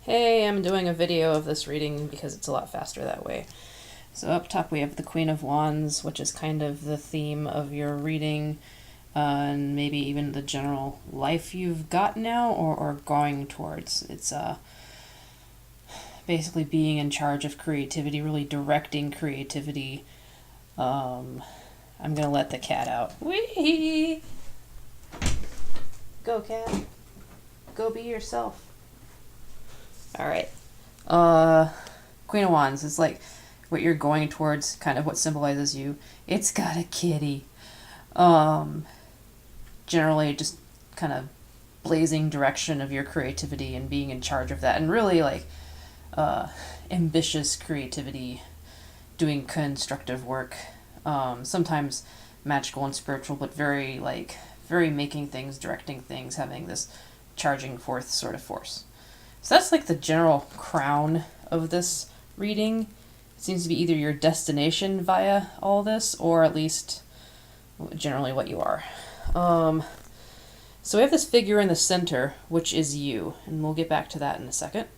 Hey, I'm doing a video of this reading because it's a lot faster that way. So up top we have the Queen of Wands, which is kind of the theme of your reading, and maybe even the general life you've got now or going towards. It's basically being in charge of creativity, really directing creativity. I'm gonna let the cat out. Wee! Go, cat. Go be yourself. Alright. Queen of Wands is like what you're going towards, kind of what symbolizes you. It's got a kitty. Generally just kind of blazing direction of your creativity and being in charge of that, and really like ambitious creativity, doing constructive work, sometimes magical and spiritual, but very making things, directing things, having this charging forth sort of force. So that's like the general crown of this reading. It seems to be either your destination via all this, or at least generally what you are. So we have this figure in the center, which is you, and we'll get back to that in a second.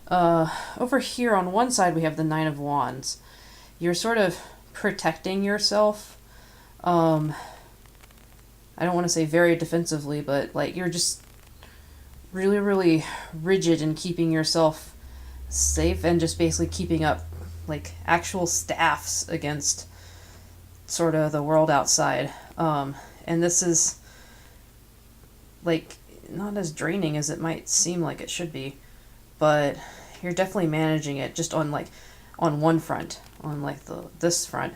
Over here on one side we have the Nine of Wands. You're sort of protecting yourself. I don't want to say very defensively, but like you're just really, really rigid in keeping yourself safe and just basically keeping up like actual staffs against sort of the world outside. And this is like not as draining as it might seem like it should be, but you're definitely managing it just on one front, on like this front.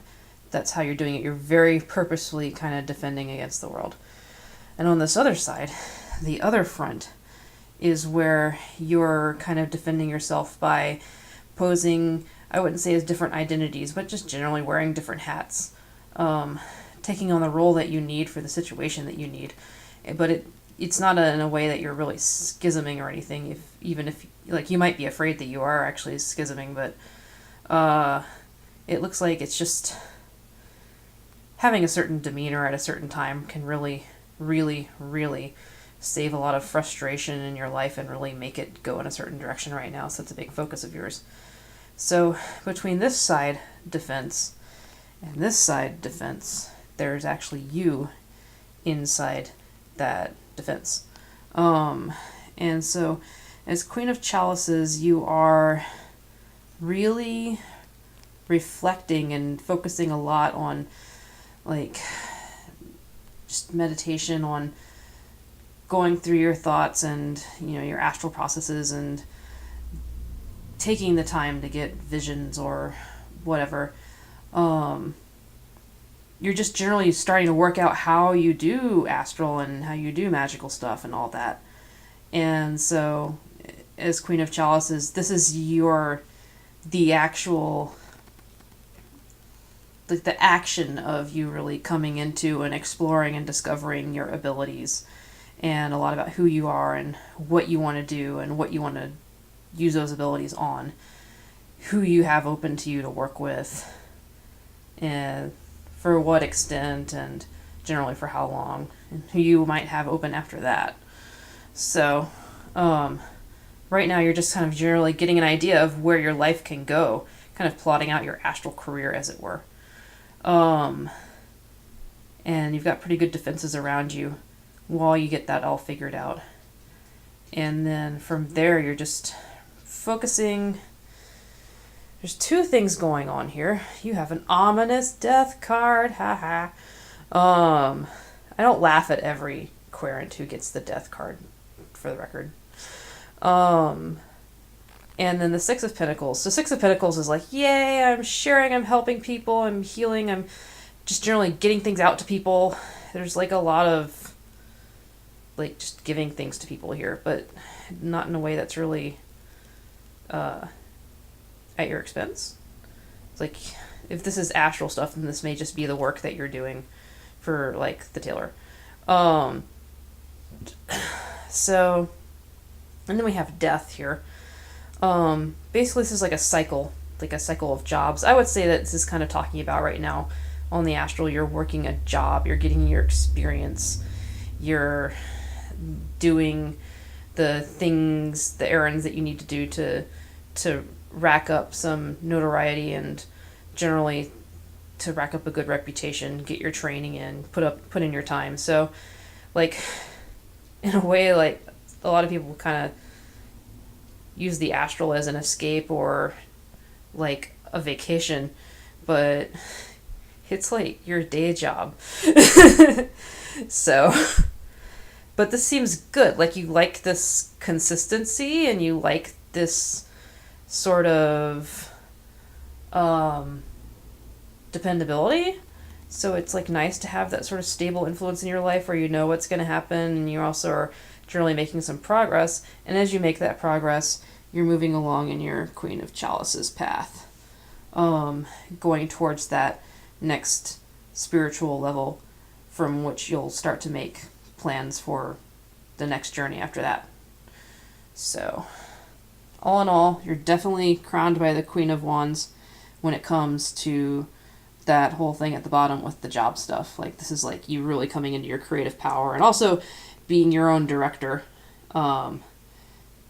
That's how you're doing it. You're very purposefully kind of defending against the world. And on this other side, the other front, is where you're kind of defending yourself by posing, I wouldn't say as different identities, but just generally wearing different hats, taking on the role that you need for the situation that you need. But it's not in a way that you're really schisming or anything, even if like you might be afraid that you are actually schisming, but it looks like it's just having a certain demeanor at a certain time can really, really, really save a lot of frustration in your life and really make it go in a certain direction right now. So it's a big focus of yours. So between this side defense and this side defense, there's actually you inside that defense. And so as Queen of Chalices, you are really reflecting and focusing a lot on like just meditation, on going through your thoughts and your astral processes and taking the time to get visions or whatever. You're just generally starting to work out how you do astral and how you do magical stuff and all that. And so as Queen of Chalices, this is the actual, like the action of you really coming into and exploring and discovering your abilities, and a lot about who you are and what you want to do and what you want to use those abilities on, who you have open to you to work with, and for what extent, and generally for how long, and who you might have open after that. So right now you're just kind of generally getting an idea of where your life can go, kind of plotting out your astral career, as it were. And you've got pretty good defenses around you while you get that all figured out. And then from there, you're just focusing. There's two things going on here. You have an ominous death card. Haha. I don't laugh at every querent who gets the death card, for the record. And then the Six of Pentacles. So Six of Pentacles is like, yay, I'm sharing, I'm helping people, I'm healing, I'm just generally getting things out to people. There's like a lot of like just giving things to people here, but not in a way that's really at your expense. It's like, if this is astral stuff, then this may just be the work that you're doing for like the tailor. So, and then we have death here. Basically this is like a cycle of jobs. I would say that this is kind of talking about right now on the astral, you're working a job, you're getting your experience, you're doing the things, the errands that you need to do to rack up some notoriety and generally to rack up a good reputation, get your training in, put in your time. So, like, in a way, like, a lot of people kind of use the astral as an escape or like a vacation, but it's like your day job. So, but this seems good. Like, you like this consistency and you like this sort of dependability. So it's like nice to have that sort of stable influence in your life where you know what's going to happen, and you also are generally making some progress. And as you make that progress, you're moving along in your Queen of Chalices path, going towards that next spiritual level from which you'll start to make plans for the next journey after that. So, all in all, you're definitely crowned by the Queen of Wands when it comes to that whole thing at the bottom with the job stuff. Like, this is like you really coming into your creative power and also being your own director,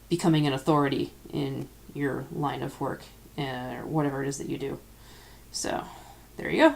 becoming an authority in your line of work or whatever it is that you do. So, there you go.